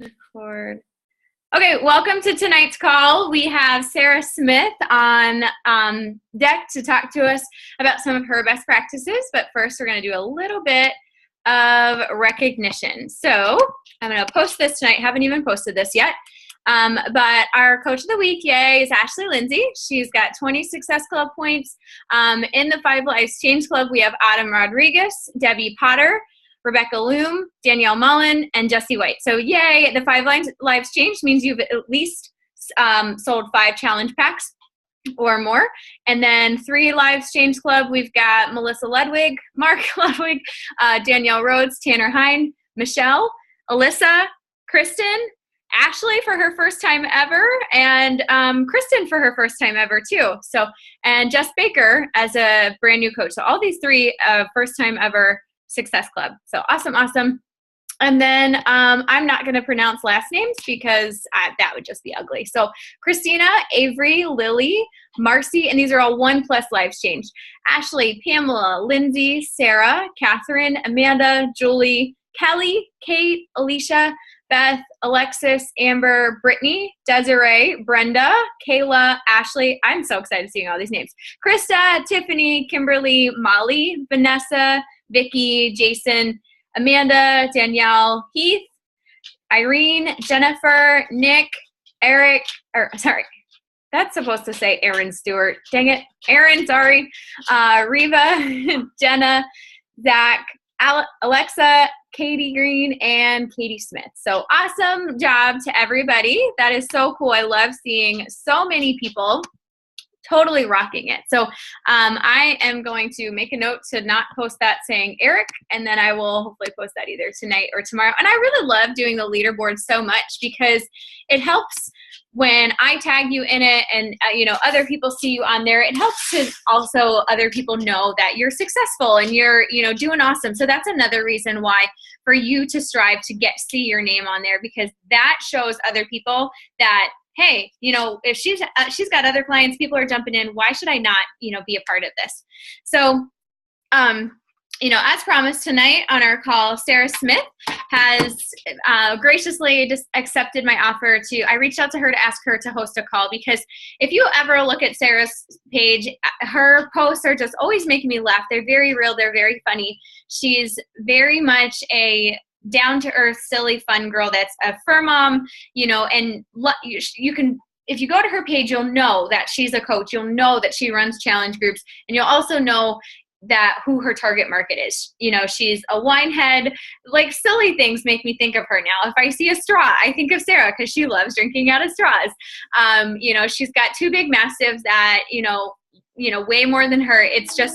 Record. Okay, welcome to tonight's call. We have Sara Smith on deck to talk to us about some of her best practices. But first, we're going to do a little bit of recognition. So I'm going to post this tonight. Haven't even posted this yet. But our Coach of the Week, yay, is Ashley Lindsay. She's got 20 Success Club points. In the 5 Lives Change Club, we have Autumn Rodriguez, Debbie Potter, Rebecca Loom, Danielle Mullen, and Jessie White. So yay, the 5 Lives Changed means you've at least sold 5 challenge packs or more. And then 3 Lives Changed Club, we've got Melissa Ludwig, Mark Ludwig, Danielle Rhodes, Tanner Hine, Michelle, Alyssa, Kristen, Ashley for her first time ever, and Kristen for her first time ever too. So, and Jess Baker as a brand new coach. So all these 3 first time ever Success Club. So awesome, awesome. And then I'm not going to pronounce last names because that would just be ugly. So Christina, Avery, Lily, Marcy, and these are all 1+ lives changed. Ashley, Pamela, Lindsay, Sarah, Catherine, Amanda, Julie, Kelly, Kate, Alicia, Beth, Alexis, Amber, Brittany, Desiree, Brenda, Kayla, Ashley. I'm so excited seeing all these names. Krista, Tiffany, Kimberly, Molly, Vanessa, Vicky, Jason, Amanda, Danielle, Heath, Irene, Jennifer, Nick, Eric, that's supposed to say Aaron Stewart. Dang it. Aaron, sorry. Reva, Jenna, Zach, Alexa, Katie Green, and Katie Smith. So awesome job to everybody. That is so cool. I love seeing so many people totally rocking it. So I am going to make a note to not post that saying Eric, and then I will hopefully post that either tonight or tomorrow. And I really love doing the leaderboard so much because it helps when I tag you in it and other people see you on there. It helps to also other people know that you're successful and you're doing awesome. So that's another reason why for you to strive to see your name on there, because that shows other people that, hey, if she's got other clients, people are jumping in, why should I not, be a part of this? So, as promised tonight on our call, Sara Smith has graciously just accepted my offer I reached out to her to ask her to host a call, because if you ever look at Sara's page, her posts are just always making me laugh. They're very real. They're very funny. She's very much a down-to-earth, silly, fun girl that's a fur mom, and you can, if you go to her page, you'll know that she's a coach. You'll know that she runs challenge groups, and you'll also know that who her target market is. She's a wine head. Like, silly things make me think of her now. If I see a straw, I think of Sara because she loves drinking out of straws. She's got 2 big mastiffs that, way more than her. It's just,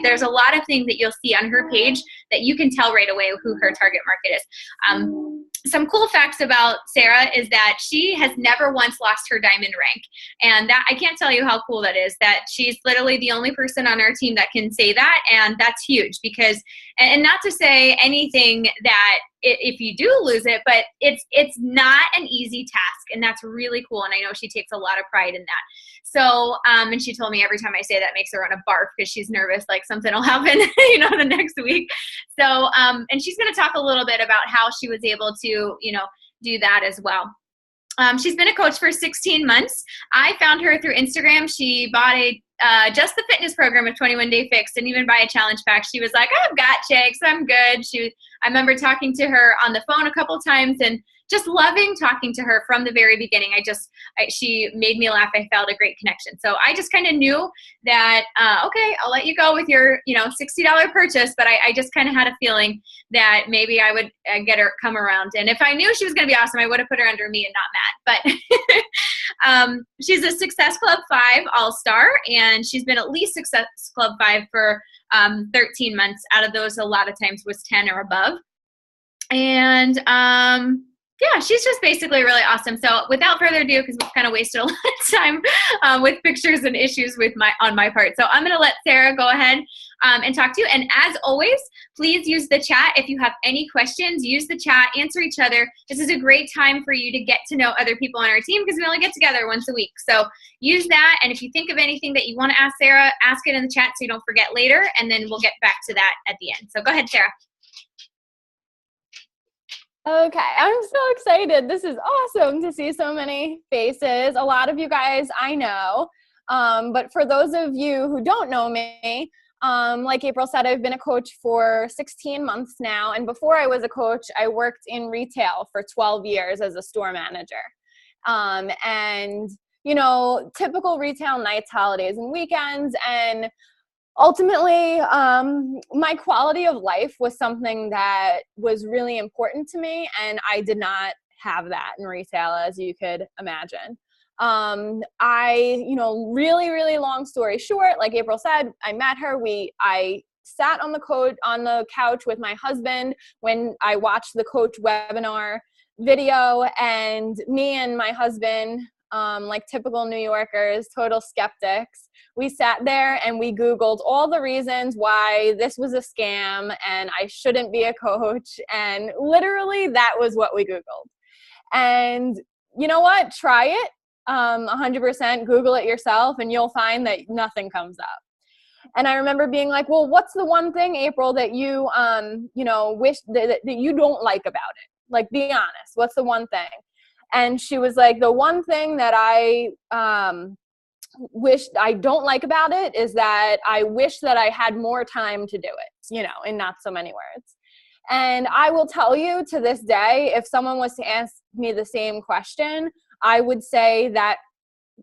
there's a lot of things that you'll see on her page that you can tell right away who her target market is. Some cool facts about Sara is that she has never once lost her diamond rank. And that, I can't tell you how cool that is, that she's literally the only person on our team that can say that. And that's huge because, and not to say anything that if you do lose it, but it's not an easy task, and that's really cool. And I know she takes a lot of pride in that. So, and she told me every time I say that makes her want to barf because she's nervous, like something will happen, the next week. So, and she's going to talk a little bit about how she was able to, do that as well. She's been a coach for 16 months. I found her through Instagram. She bought Just the Fitness program of 21 Day Fix, didn't even buy a challenge pack. She was like, I've got chicks, I'm good. I remember talking to her on the phone a couple times and just loving talking to her from the very beginning. She made me laugh. I felt a great connection. So I just kind of knew that, okay, I'll let you go with your, $60 purchase. But I just kind of had a feeling that maybe I would get her come around. And if I knew she was going to be awesome, I would have put her under me and not Matt. But she's a Success Club 5 All-Star, and she's been at least Success Club 5 for 13 months. Out of those, a lot of times was 10 or above. And yeah, she's just basically really awesome. So without further ado, because we've kind of wasted a lot of time with pictures and issues on my part. So I'm going to let Sara go ahead and talk to you. And as always, please use the chat. If you have any questions, use the chat, answer each other. This is a great time for you to get to know other people on our team because we only get together once a week. So use that. And if you think of anything that you want to ask Sara, ask it in the chat so you don't forget later. And then we'll get back to that at the end. So go ahead, Sara. Okay, I'm so excited. This is awesome to see so many faces. A lot of you guys I know, but for those of you who don't know me, like April said, I've been a coach for 16 months now. And before I was a coach, I worked in retail for 12 years as a store manager. And, you know, typical retail nights, holidays, and weekends. And ultimately, my quality of life was something that was really important to me, and I did not have that in retail, as you could imagine. Really, really long story short, like April said, I met her. I sat on the couch with my husband when I watched the coach webinar video, and me and my husband, like typical New Yorkers, total skeptics, we sat there and we Googled all the reasons why this was a scam and I shouldn't be a coach. And literally that was what we Googled. And you know what? Try it. 100% Google it yourself and you'll find that nothing comes up. And I remember being like, well, what's the one thing, April, that you, wish that you don't like about it? Like, be honest. What's the one thing? And she was like, the one thing that I wish I don't like about it is that I wish that I had more time to do it, in not so many words. And I will tell you to this day, if someone was to ask me the same question, I would say that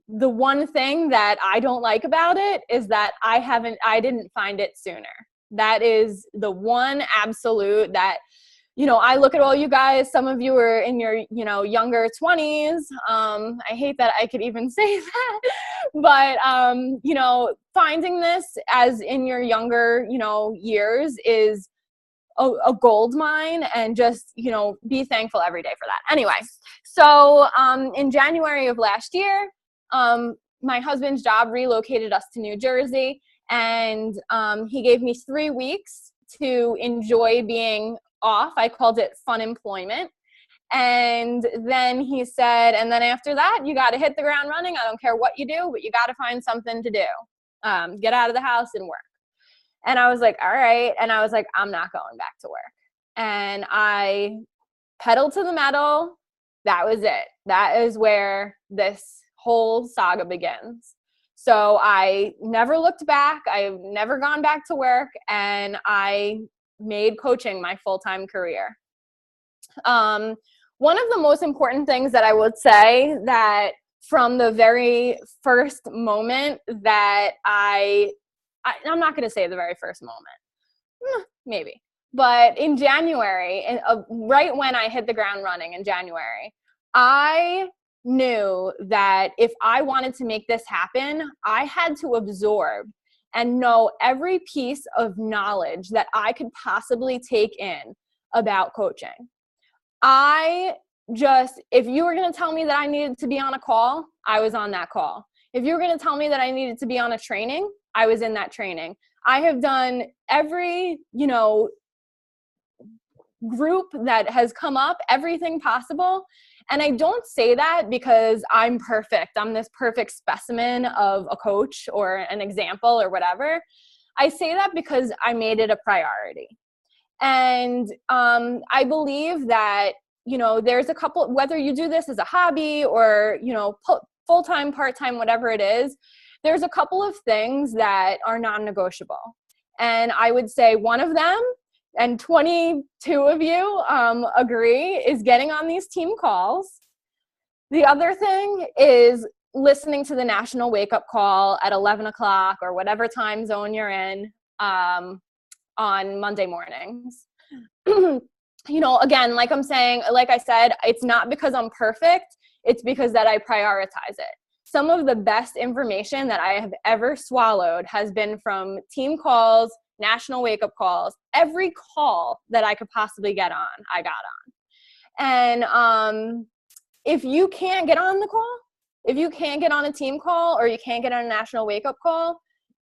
the one thing that I don't like about it is that I didn't find it sooner. That is the one absolute that, I look at all you guys, some of you are in your, younger 20s. I hate that I could even say that, but, finding this as in your younger, years is a gold mine, and just, be thankful every day for that. Anyway, so in January of last year, my husband's job relocated us to New Jersey, and he gave me 3 weeks to enjoy being off. I called it fun employment. And then he said, and then after that, you got to hit the ground running. I don't care what you do, but you got to find something to do. Get out of the house and work. And I was like, all right. And I was like, I'm not going back to work. And I pedaled to the metal. That was it. That is where this whole saga begins. So I never looked back. I've never gone back to work. And I made coaching my full-time career. One of the most important things that I would say, that from the very first moment that I'm not going to say the very first moment, maybe, but in January, right when I hit the ground running in January, I knew that if I wanted to make this happen, I had to absorb and know every piece of knowledge that I could possibly take in about coaching. If you were going to tell me that I needed to be on a call, I was on that call. If you were going to tell me that I needed to be on a training, I was in that training. I have done every, group that has come up, everything possible. And I don't say that because I'm perfect. I'm this perfect specimen of a coach or an example or whatever. I say that because I made it a priority. And I believe that, there's a couple, whether you do this as a hobby or, full-time, part-time, whatever it is, there's a couple of things that are non-negotiable. And I would say one of them, and 22 of you agree, is getting on these team calls. The other thing is listening to the national wake-up call at 11 o'clock or whatever time zone you're in on Monday mornings. Again, like I said, it's not because I'm perfect. It's because that I prioritize it. Some of the best information that I have ever swallowed has been from team calls, national wake-up calls. Every call that I could possibly get on, I got on. And if you can't get on the call, if you can't get on a team call or you can't get on a national wake-up call,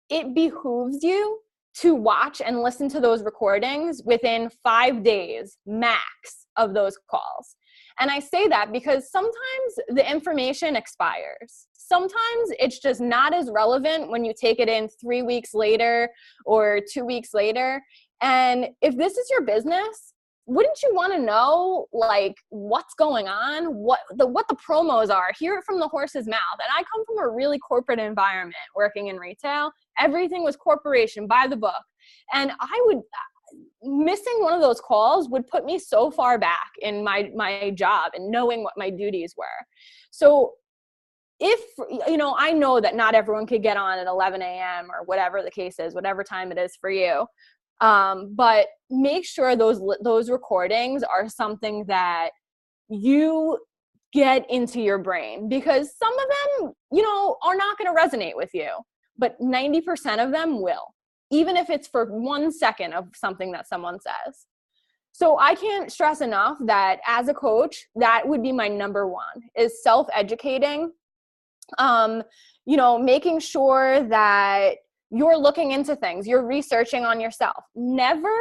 it behooves you to watch and listen to those recordings within 5 days max of those calls. And I say that because sometimes the information expires. Sometimes it's just not as relevant when you take it in 3 weeks later or 2 weeks later. And if this is your business, wouldn't you want to know like what's going on, what the promos are, hear it from the horse's mouth? And I come from a really corporate environment working in retail. Everything was corporation, by the book. And missing one of those calls would put me so far back in my job and knowing what my duties were. So if, I know that not everyone could get on at 11 a.m. or whatever the case is, whatever time it is for you. But make sure those recordings are something that you get into your brain, because some of them, are not going to resonate with you, but 90% of them will, even if it's for 1 second of something that someone says. So I can't stress enough that as a coach, that would be my number one, is self-educating. Making sure that you're looking into things, you're researching on yourself. Never,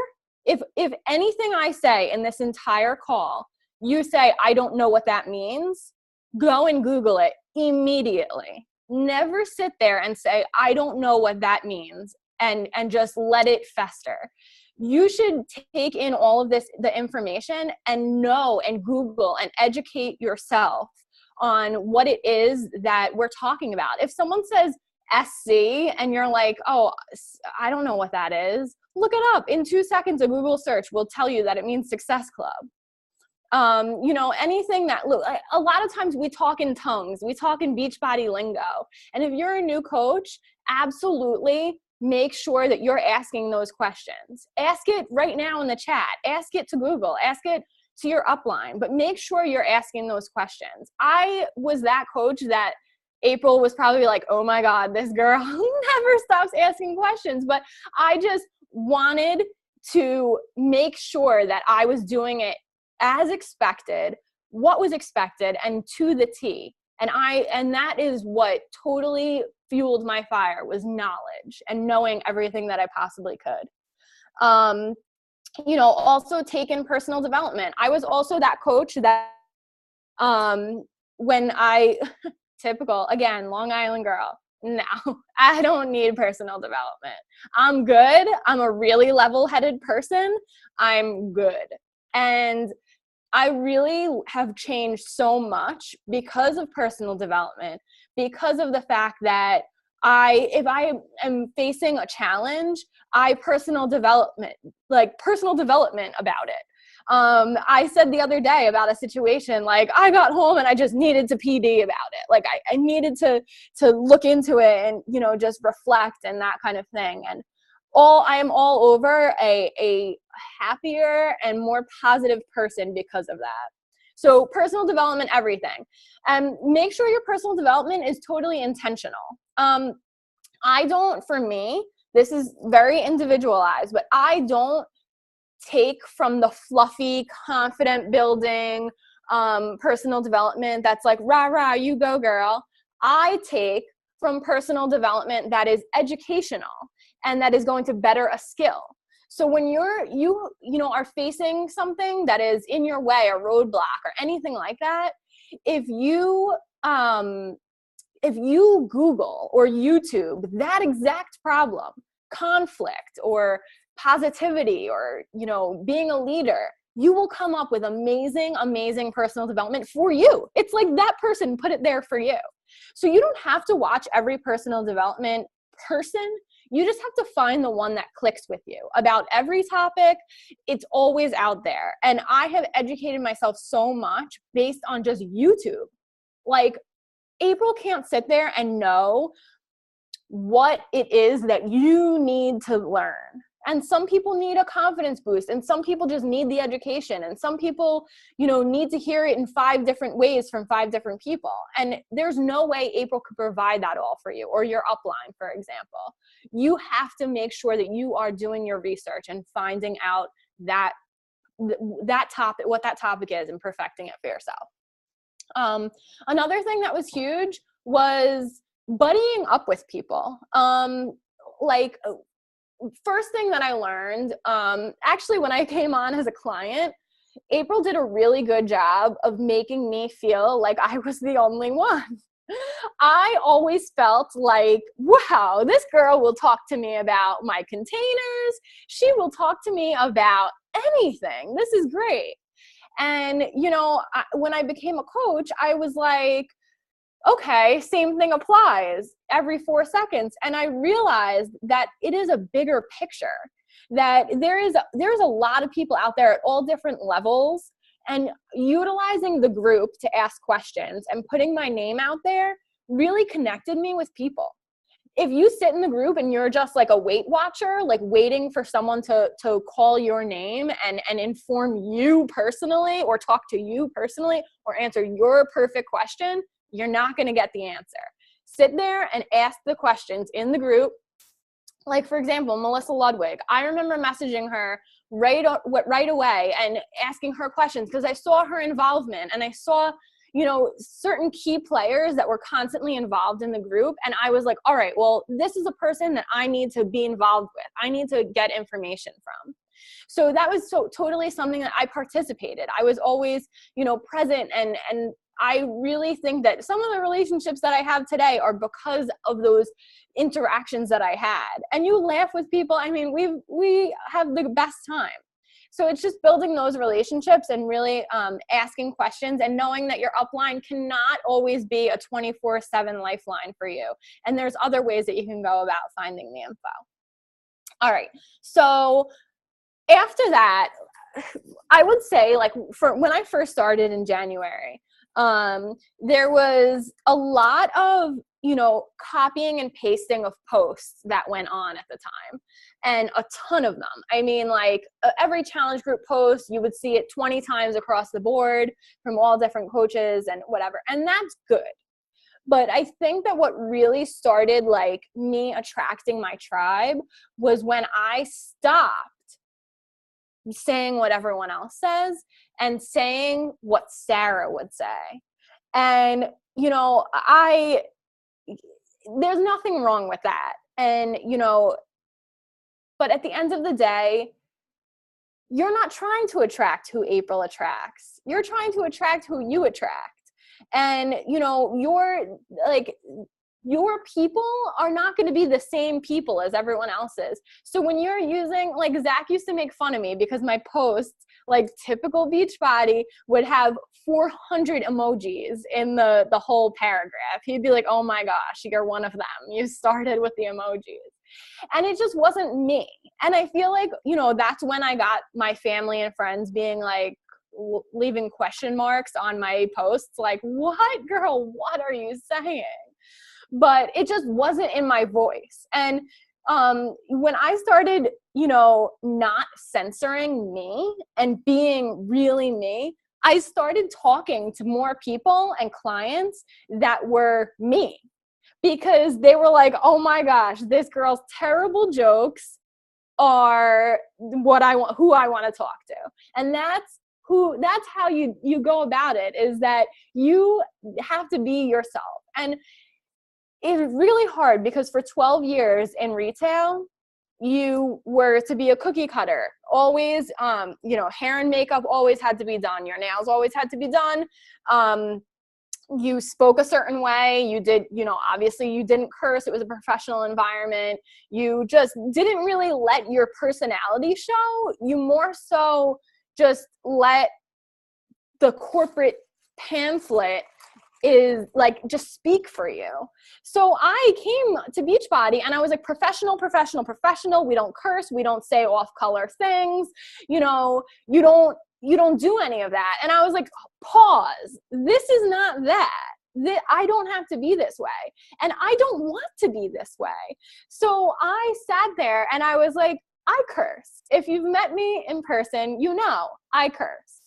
if anything I say in this entire call, you say, I don't know what that means, go and Google it immediately. Never sit there and say, I don't know what that means, and just let it fester. You should take in all of the information, and know and Google and educate yourself on what it is that we're talking about. If someone says SC and you're like, oh, I don't know what that is, look it up. In 2 seconds, a Google search will tell you that it means Success Club. Anything that, look, a lot of times we talk in tongues, we talk in Beachbody lingo. And if you're a new coach, absolutely make sure that you're asking those questions. Ask it right now in the chat. Ask it to Google. Ask it to your upline, but make sure you're asking those questions. I was that coach that April was probably like, oh my God, this girl never stops asking questions. But I just wanted to make sure that I was doing it as expected, what was expected, and to the T. And that is what totally fueled my fire, was knowledge and knowing everything that I possibly could. Also take in personal development. I was also that coach that when I, typical, again, Long Island girl, no, I don't need personal development. I'm good. I'm a really level-headed person. I'm good. And I really have changed so much because of personal development, because of the fact that if I am facing a challenge, personal development about it. I said the other day about a situation, like I got home and I just needed to PD about it. Like I needed to look into it and, just reflect and that kind of thing. And I am all over a happier and more positive person because of that. So personal development, everything. And make sure your personal development is totally intentional. For me, this is very individualized, but I don't take from the fluffy, confident building, personal development that's like, rah, rah, you go girl. I take from personal development that is educational and that is going to better a skill. So when you are facing something that is in your way, a roadblock or anything like that, if you Google or YouTube that exact problem, conflict or positivity or, being a leader, you will come up with amazing, amazing personal development for you. It's like that person put it there for you. So you don't have to watch every personal development person. You just have to find the one that clicks with you. About every topic, it's always out there. And I have educated myself so much based on just YouTube. Like, April can't sit there and know what it is that you need to learn. And some people need a confidence boost, and some people just need the education, and some people, need to hear it in 5 different ways from 5 different people. And there's no way April could provide that all for you, or your upline, for example. You have to make sure that you are doing your research and finding out that topic, what that topic is, and perfecting it for yourself. Another thing that was huge was buddying up with people. First thing that I learned, actually when I came on as a client, April did a really good job of making me feel like I was the only one. I always felt like, wow, this girl will talk to me about my containers. She will talk to me about anything. This is great. And, when I became a coach, I was like, okay, same thing applies every 4 seconds. And I realized that it is a bigger picture, that there's a lot of people out there at all different levels, and utilizing the group to ask questions and putting my name out there really connected me with people. If you sit in the group and you're just like a Weight Watcher, like waiting for someone to call your name and inform you personally, or talk to you personally, or answer your perfect question, you're not going to get the answer. Sit there and ask the questions in the group. Like, for example, Melissa Ludwig. I remember messaging her right away and asking her questions because I saw her involvement, and I saw, certain key players that were constantly involved in the group. And I was like, all right, well, this is a person that I need to be involved with. I need to get information from. So that was totally something that I participated. I was always, present, and I really think that some of the relationships that I have today are because of those interactions that I had. And you laugh with people. I mean, we have the best time. So it's just building those relationships and really asking questions, and knowing that your upline cannot always be a 24/7 lifeline for you. And there's other ways that you can go about finding the info. All right. So after that, I would say, like, for when I first started in January, there was a lot of, copying and pasting of posts that went on at the time, and a ton of them. I mean, like, every challenge group post, you would see it 20 times across the board from all different coaches and whatever. And that's good. But I think that what really started, like, me attracting my tribe was when I stopped saying what everyone else says and saying what Sara would say. And, there's nothing wrong with that. And, but at the end of the day, you're not trying to attract who April attracts. You're trying to attract who you attract. And, your people are not going to be the same people as everyone else's. So when you're using, like, Zach used to make fun of me because my posts, like typical Beachbody, would have 400 emojis in the whole paragraph. He'd be like, oh my gosh, you're one of them. You started with the emojis. And it just wasn't me. And I feel like, that's when I got my family and friends being like, leaving question marks on my posts. Like, what, girl, what are you saying? But it just wasn't in my voice. And when I started, not censoring me and being really me, I started talking to more people and clients that were me, because they were like, oh my gosh, this girl's terrible jokes are what I want, who I want to talk to. And that's how you go about it, is that you have to be yourself. And it's really hard because for 12 years in retail, you were to be a cookie cutter. Always, hair and makeup always had to be done. Your nails always had to be done. You spoke a certain way. You did, obviously you didn't curse. It was a professional environment. You just didn't really let your personality show. You more so just let the corporate pamphlet is like just speak for you. So I came to Beachbody and I was like, professional. We don't curse. We don't say off color things. You don't do any of that. And I was like, pause. This is not that. I don't have to be this way. And I don't want to be this way. So I sat there and I was like, I curse. If you've met me in person, I curse.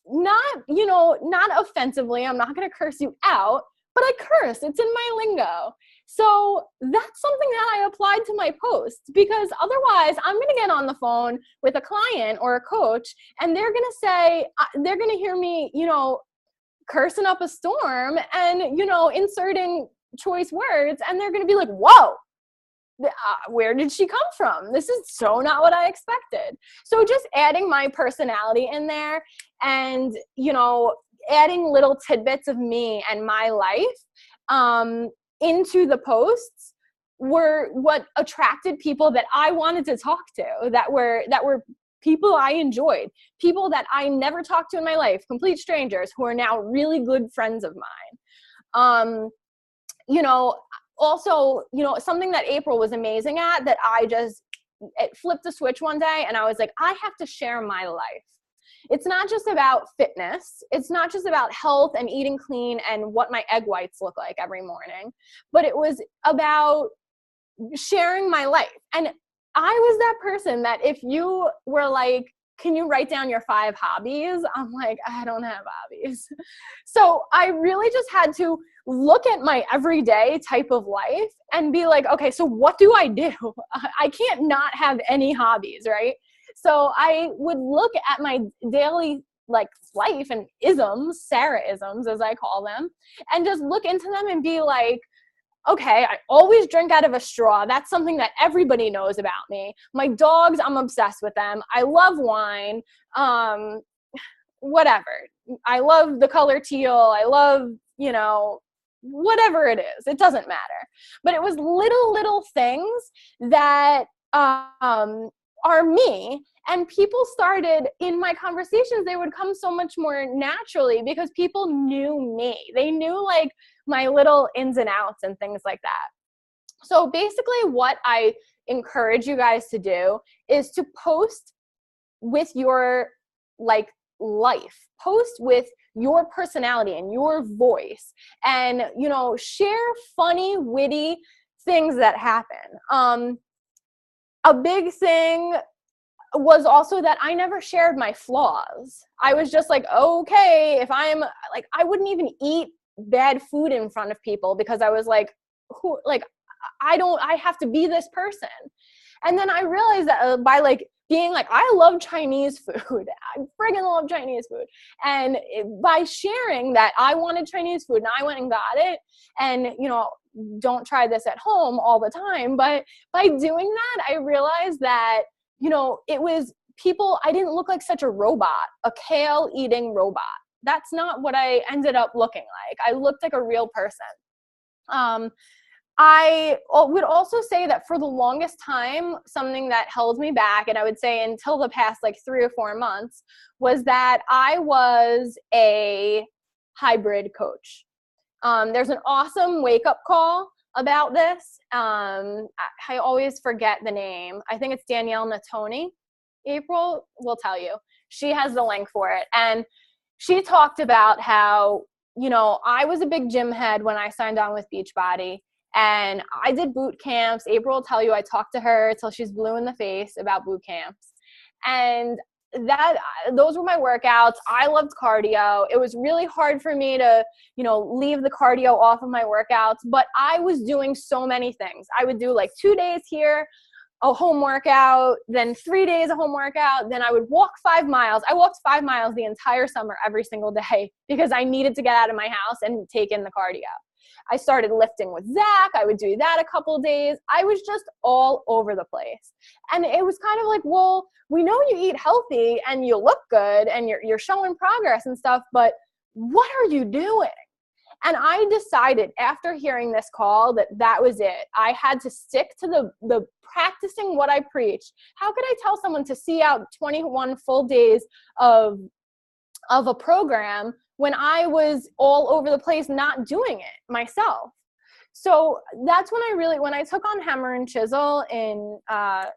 Not offensively. I'm not going to curse you out, but I curse. It's in my lingo. So that's something that I applied to my posts, because otherwise I'm going to get on the phone with a client or a coach and they're going to hear me, cursing up a storm and, inserting choice words. And they're going to be like, whoa, where did she come from? This is so not what I expected. So just adding my personality in there and, adding little tidbits of me and my life into the posts were what attracted people that I wanted to talk to, that were people I enjoyed, people that I never talked to in my life, complete strangers who are now really good friends of mine. You know, also, you know, something that April was amazing at that it flipped a switch one day and I was like, I have to share my life. It's not just about fitness. It's not just about health and eating clean and what my egg whites look like every morning, but it was about sharing my life. And I was that person that if you were like, can you write down your 5 hobbies? I'm like, I don't have hobbies. So I really just had to look at my everyday type of life and be like, okay, so what do I do? I can't not have any hobbies, right? So I would look at my daily like life and isms, Sarah isms as I call them, and just look into them and be like, okay, I always drink out of a straw. That's something that everybody knows about me. My dogs, I'm obsessed with them. I love wine. Whatever. I love the color teal. I love, you know, whatever it is. It doesn't matter. But it was little things that are me. And people started, in my conversations, they would come so much more naturally because people knew me. They knew like my little ins and outs and things like that. So basically what I encourage you guys to do is to post with your like life, post with your personality and your voice, and, you know, share funny, witty things that happen. A big thing was also that I never shared my flaws. I was just like, okay, if I'm like, I wouldn't even eat bad food in front of people because I was like, who, like, I have to be this person. And then I realized that by like being like, I love Chinese food. I friggin' love Chinese food. And by sharing that I wanted Chinese food and I went and got it, and, you know, don't try this at home all the time, but by doing that, I realized that, you know, it was people, I didn't look like such a robot, a kale eating robot. That's not what I ended up looking like. I looked like a real person. I would also say that for the longest time, something that held me back, and I would say until the past like 3 or 4 months, was that I was a hybrid coach. There's an awesome wake-up call about this. I always forget the name. I think it's Danielle Natoni. April will tell you. She has the link for it. And she talked about how, you know, I was a big gym head when I signed on with Beachbody. And I did boot camps. April will tell you I talked to her till she's blue in the face about boot camps. And those were my workouts. I loved cardio. It was really hard for me to, you know, leave the cardio off of my workouts, but I was doing so many things. I would do like 2 days here, a home workout, then 3 days a home workout. Then I would walk 5 miles. I walked 5 miles the entire summer every single day because I needed to get out of my house and take in the cardio. I started lifting with Zach. I would do that a couple days. I was just all over the place. And it was kind of like, well, we know you eat healthy and you look good and you're showing progress and stuff, but what are you doing? And I decided after hearing this call that was it. I had to stick to the practicing what I preached. How could I tell someone to see out 21 full days of a program when I was all over the place not doing it myself? So that's when I took on Hammer and Chisel in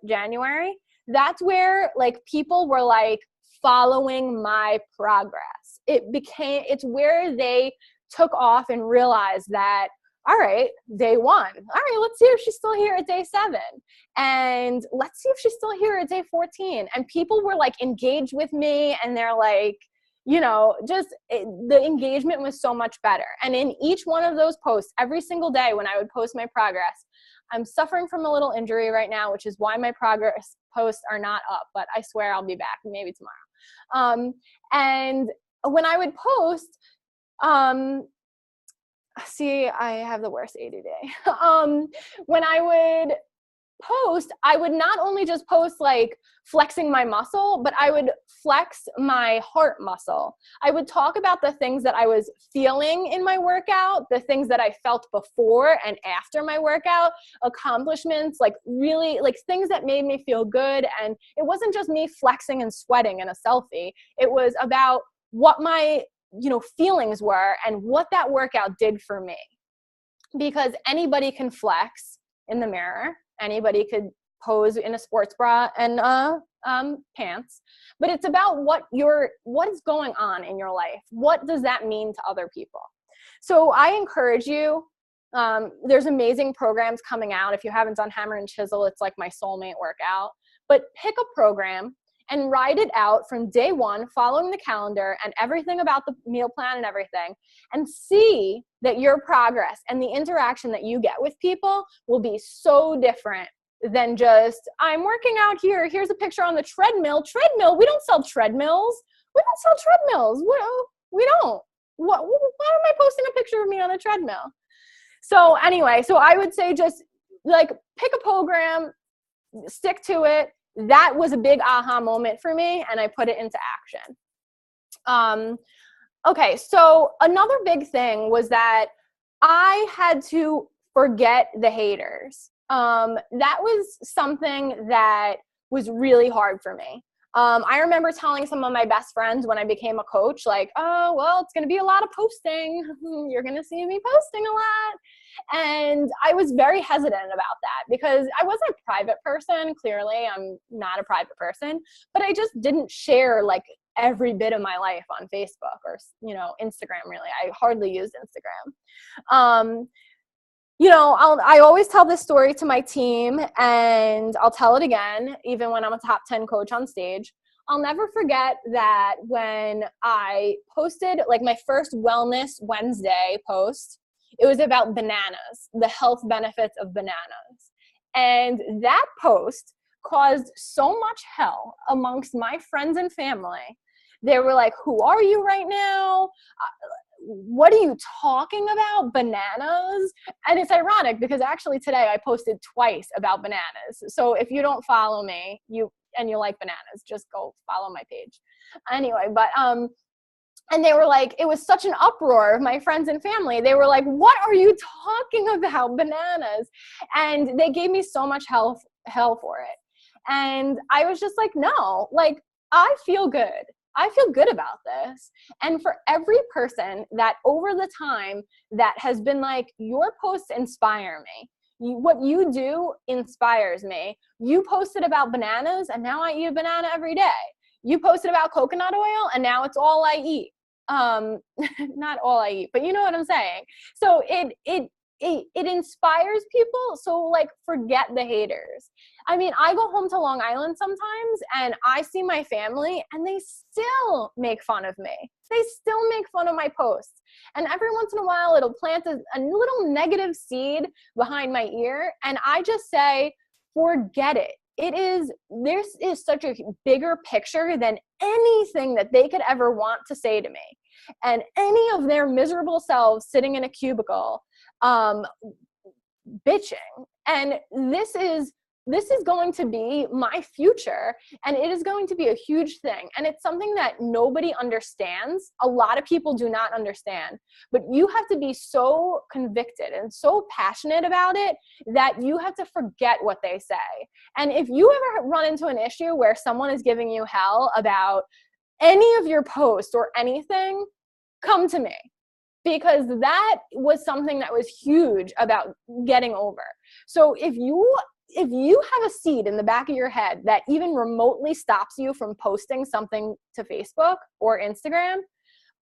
January, that's where like people were like following my progress. It's where they took off and realized that, all right, day 1. All right, let's see if she's still here at day 7. And let's see if she's still here at day 14. And people were like engaged with me, and they're like, you know, the engagement was so much better. And in each one of those posts, every single day when I would post my progress, I'm suffering from a little injury right now, which is why my progress posts are not up, but I swear I'll be back maybe tomorrow. And when I would post, see, I have the worst ADD. When I would post, I would not only just post like flexing my muscle, but I would flex my heart muscle. I would talk about the things that I was feeling in my workout, the things that I felt before and after my workout, accomplishments, like really like things that made me feel good. And it wasn't just me flexing and sweating in a selfie. It was about what my, feelings were and what that workout did for me. Because anybody can flex in the mirror. Anybody could pose in a sports bra and pants, but it's about what is going on in your life. What does that mean to other people? So I encourage you, there's amazing programs coming out. If you haven't done Hammer and Chisel, it's like my soulmate workout, but pick a program and write it out from day one, following the calendar and everything about the meal plan and everything, and see that your progress and the interaction that you get with people will be so different than just, I'm working out here. Here's a picture on the treadmill. Treadmill? We don't sell treadmills. We don't sell treadmills. We don't. Why am I posting a picture of me on a treadmill? So anyway, so I would say just like pick a program, stick to it. That was a big aha moment for me, and I put it into action. Okay, so another big thing was that I had to forget the haters. That was something that was really hard for me. I remember telling some of my best friends when I became a coach, like, oh, well, it's going to be a lot of posting. You're going to see me posting a lot. And I was very hesitant about that because I wasn't a private person. Clearly, I'm not a private person, but I just didn't share like every bit of my life on Facebook or, Instagram, really. I hardly used Instagram. I always tell this story to my team, and I'll tell it again, even when I'm a top 10 coach on stage. I'll never forget that when I posted like my first Wellness Wednesday post, it was about bananas, the health benefits of bananas. And that post caused so much hell amongst my friends and family. They were like, who are you right now? What are you talking about? Bananas? And it's ironic because actually today I posted twice about bananas. So if you don't follow me, you like bananas, just go follow my page. Anyway, but and they were like, it was such an uproar of my friends and family. They were like, what are you talking about? Bananas? And they gave me so much hell for it. And I was just like, no, like I feel good. I feel good about this. And for every person that over the time that has been like, your posts inspire me. What you do inspires me. You posted about bananas and now I eat a banana every day. You posted about coconut oil and now it's all I eat. Not all I eat, but you know what I'm saying? So it inspires people. So like, forget the haters. I mean, I go home to Long Island sometimes and I see my family and they still make fun of me. They still make fun of my posts. And every once in a while, it'll plant a little negative seed behind my ear. And I just say, forget it. This is such a bigger picture than anything that they could ever want to say to me. And any of their miserable selves sitting in a cubicle, bitching. And this is going to be my future, and it is going to be a huge thing. And it's something that nobody understands. A lot of people do not understand, but you have to be so convicted and so passionate about it that you have to forget what they say. And if you ever run into an issue where someone is giving you hell about any of your posts or anything, come to me. Because that was something that was huge about getting over. So if you have a seed in the back of your head that even remotely stops you from posting something to Facebook or Instagram,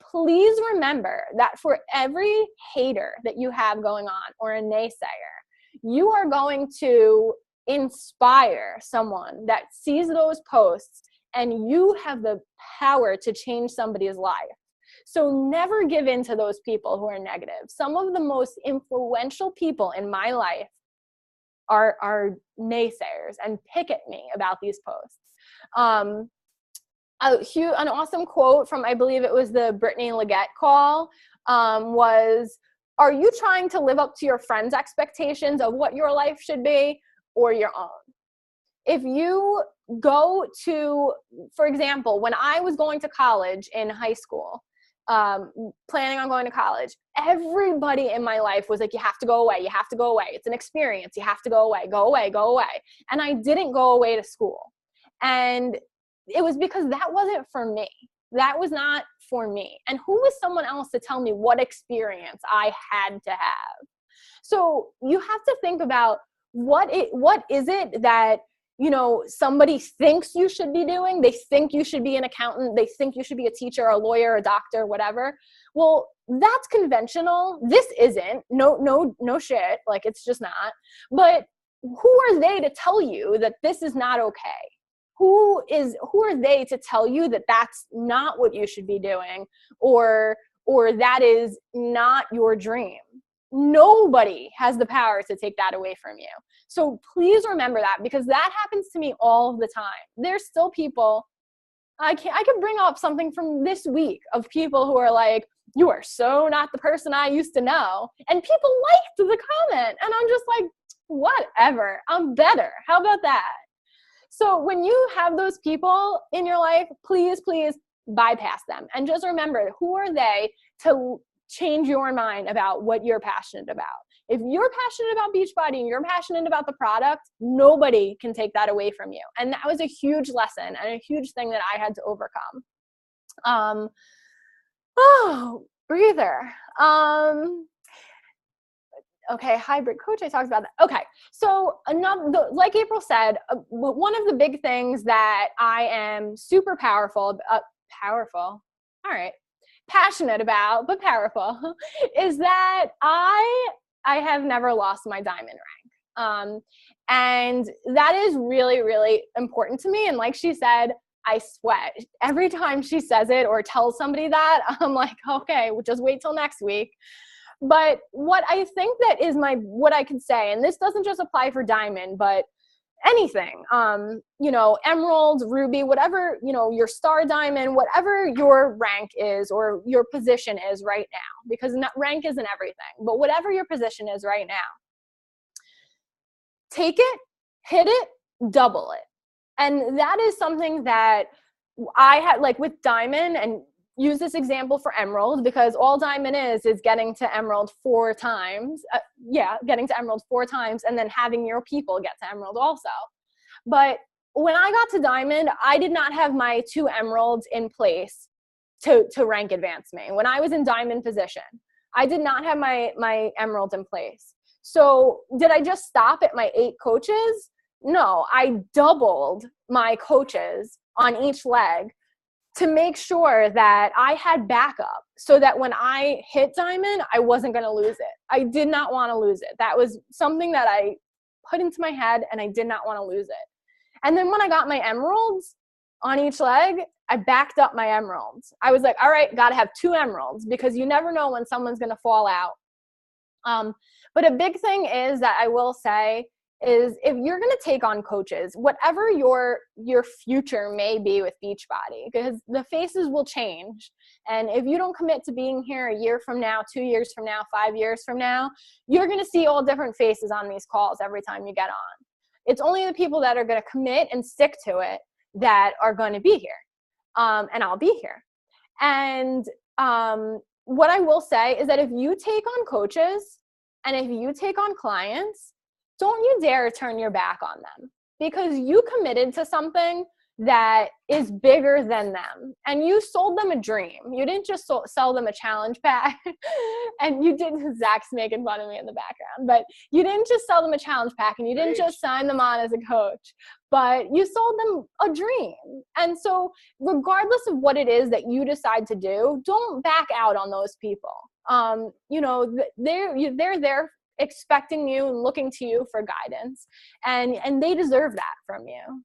please remember that for every hater that you have going on or a naysayer, you are going to inspire someone that sees those posts, and you have the power to change somebody's life. So never give in to those people who are negative. Some of the most influential people in my life are naysayers and pick at me about these posts. An awesome quote from, I believe it was the Brittany Leggett call, was, are you trying to live up to your friends' expectations of what your life should be? or your own. If you go to, for example, when I was going to college in high school, planning on going to college, everybody in my life was like, you have to go away. You have to go away. It's an experience. You have to go away, go away, go away. And I didn't go away to school. And it was because that wasn't for me. That was not for me. And who was someone else to tell me what experience I had to have? So you have to think about what is it that, you know, somebody thinks you should be doing. They think you should be an accountant. They think you should be a teacher, a lawyer, a doctor, whatever. Well, that's conventional. This isn't. No shit. Like, it's just not. But who are they to tell you that this is not okay? Who are they to tell you that that's not what you should be doing, or that is not your dream? Nobody has the power to take that away from you. So please remember that, because that happens to me all the time. There's still people, I could bring up something from this week of people who are like, you are so not the person I used to know. And people liked the comment. And I'm just like, whatever, I'm better. How about that? So when you have those people in your life, please, please bypass them. And just remember, who are they to change your mind about what you're passionate about? If you're passionate about Beachbody and you're passionate about the product, nobody can take that away from you. And that was a huge lesson and a huge thing that I had to overcome. Breather. Okay, hybrid coach, I talked about that. Okay, so like April said, one of the big things that I am super passionate about, but powerful, is that I have never lost my diamond rank. And that is really, really important to me. And like she said, I sweat every time she says it or tells somebody that. I'm like, okay, well, just wait till next week. But what I think that is what I could say, and this doesn't just apply for diamond, but anything, you know, emerald, ruby, whatever, you know, your star diamond, whatever your rank is or your position is right now, because rank isn't everything, but whatever your position is right now, take it, hit it, double it. And that is something that I had, like with diamond, and use this example for emerald, because all diamond is getting to emerald 4 times. Getting to emerald 4 times, and then having your people get to emerald also. But when I got to diamond, I did not have my 2 emeralds in place to rank advance me. When I was in diamond position, I did not have my emeralds in place. So did I just stop at my 8 coaches? No, I doubled my coaches on each leg to make sure that I had backup, so that when I hit diamond, I wasn't going to lose it. I did not want to lose it. That was something that I put into my head, and I did not want to lose it. And then when I got my emeralds on each leg, I backed up my emeralds. I was like, all right, got to have 2 emeralds, because you never know when someone's going to fall out. But a big thing is that I will say is, if you're going to take on coaches, whatever your future may be with Beachbody, because the faces will change. And if you don't commit to being here a year from now, 2 years from now, 5 years from now, you're going to see all different faces on these calls every time you get on. It's only the people that are going to commit and stick to it that are going to be here. And I'll be here. And what I will say is that if you take on coaches and if you take on clients, don't you dare turn your back on them, because you committed to something that is bigger than them, and you sold them a dream. You didn't just sell them a challenge pack and you didn't, Zach's making fun of me in the background, but you didn't just sell them a challenge pack, and you didn't just sign them on as a coach, but you sold them a dream. And so regardless of what it is that you decide to do, don't back out on those people. You know, they're there expecting you and looking to you for guidance, and they deserve that from you.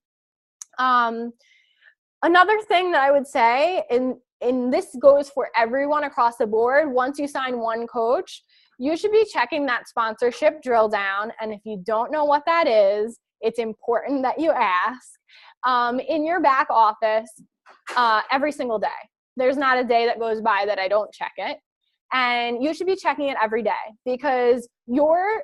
Another thing that I would say, and this goes for everyone across the board, once you sign one coach, you should be checking that sponsorship drill down. And if you don't know what that is, it's important that you ask in your back office every single day. There's not a day that goes by that I don't check it. And you should be checking it every day, because your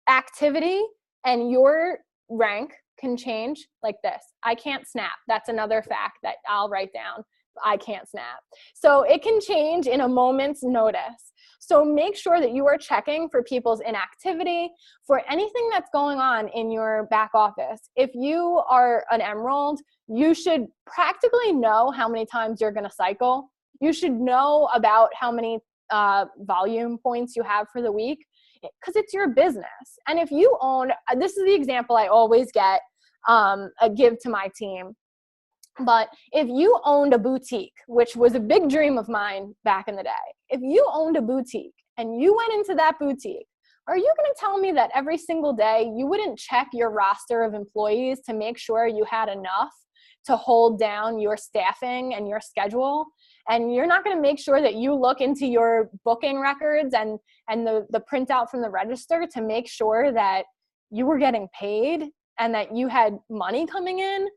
activity and your rank can change like this. I can't snap. That's another fact that I'll write down. I can't snap. So it can change in a moment's notice. So make sure that you are checking for people's inactivity, for anything that's going on in your back office. If you are an emerald, you should practically know how many times you're going to cycle. You should know about how many volume points you have for the week, because it's your business. And if you own, this is the example I always give to my team. But if you owned a boutique, which was a big dream of mine back in the day, if you owned a boutique and you went into that boutique, are you going to tell me that every single day you wouldn't check your roster of employees to make sure you had enough to hold down your staffing and your schedule? And you're not going to make sure that you look into your booking records and the printout from the register to make sure that you were getting paid and that you had money coming in?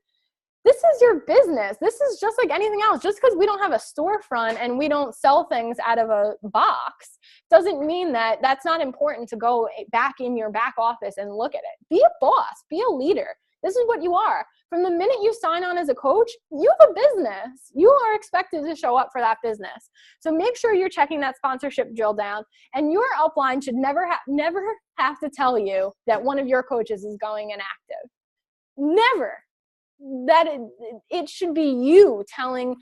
This is your business. This is just like anything else. Just because we don't have a storefront and we don't sell things out of a box doesn't mean that that's not important to go back in your back office and look at it. Be a boss. Be a leader. This is what you are. From the minute you sign on as a coach, you have a business. You are expected to show up for that business. So make sure you're checking that sponsorship drill down, and your upline should never have to tell you that one of your coaches is going inactive. Never. That it should be you telling,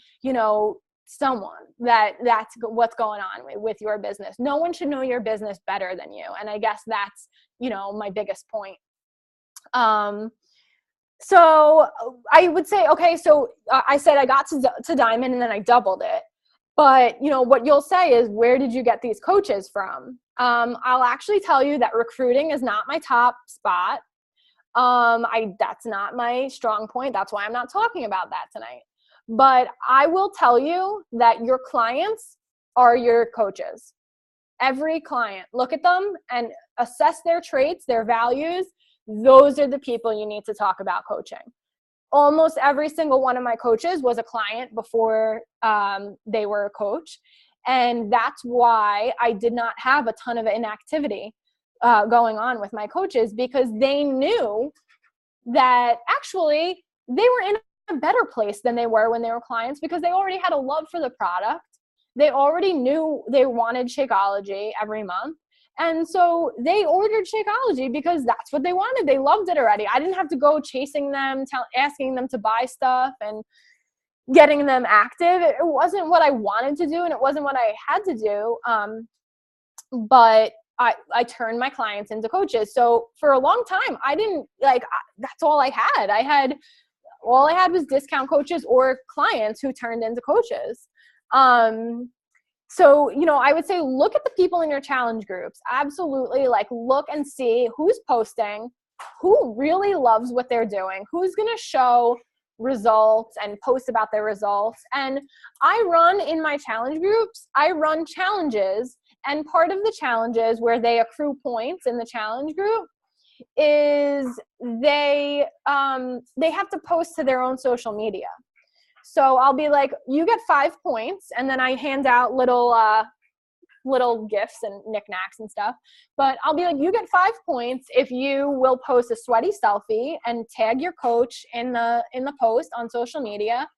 someone that's what's going on with your business. No one should know your business better than you. And I guess that's, my biggest point. So I would say, okay, so I said I got to diamond and then I doubled it. But, what you'll say is, where did you get these coaches from? I'll actually tell you that recruiting is not my top spot. That's not my strong point. That's why I'm not talking about that tonight. But I will tell you that your clients are your coaches. Every client, look at them and assess their traits, their values. Those are the people you need to talk about coaching. Almost every single one of my coaches was a client before they were a coach. And that's why I did not have a ton of inactivity going on with my coaches, because they knew that actually they were in a better place than they were when they were clients, because they already had a love for the product. They already knew they wanted Shakeology every month. And so they ordered Shakeology because that's what they wanted. They loved it already. I didn't have to go chasing them, asking them to buy stuff and getting them active. It wasn't what I wanted to do, and it wasn't what I had to do. But I turned my clients into coaches. So for a long time, I didn't that's all I had. All I had was discount coaches or clients who turned into coaches. So, I would say, look at the people in your challenge groups. Absolutely. Look and see who's posting, who really loves what they're doing, who's going to show results and post about their results. And I run in my challenge groups, I run challenges. And part of the challenges where they accrue points in the challenge group is they have to post to their own social media. So I'll be like, you get 5 points, and then I hand out little gifts and knickknacks and stuff. But I'll be like, you get 5 points if you will post a sweaty selfie and tag your coach in the post on social media.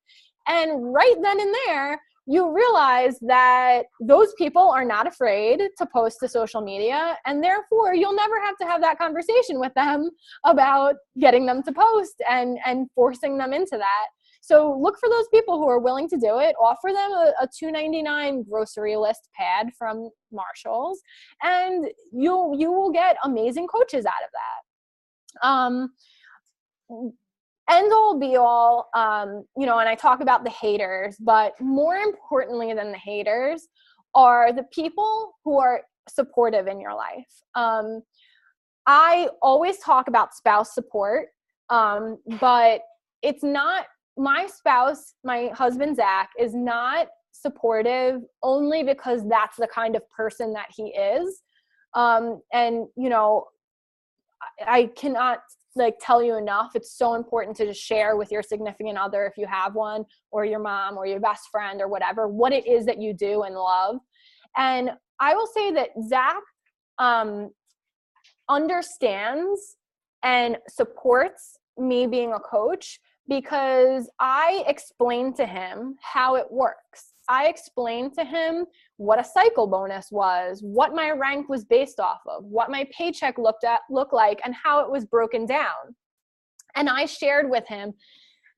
And right then and there, you realize that those people are not afraid to post to social media, and therefore you'll never have to have that conversation with them about getting them to post and forcing them into that. So look for those people who are willing to do it. Offer them a $2.99 grocery list pad from Marshall's, and you will get amazing coaches out of that. End all be all, and I talk about the haters, but more importantly than the haters are the people who are supportive in your life. I always talk about spouse support, but it's not. My spouse, my husband, Zach, is not supportive only because that's the kind of person that he is. I cannot tell you enough. It's so important to just share with your significant other, if you have one, or your mom or your best friend or whatever, what it is that you do and love. And I will say that Zach understands and supports me being a coach because I explained to him how it works. I explained to him what a cycle bonus was, what my rank was based off of, what my paycheck looked like, and how it was broken down. And I shared with him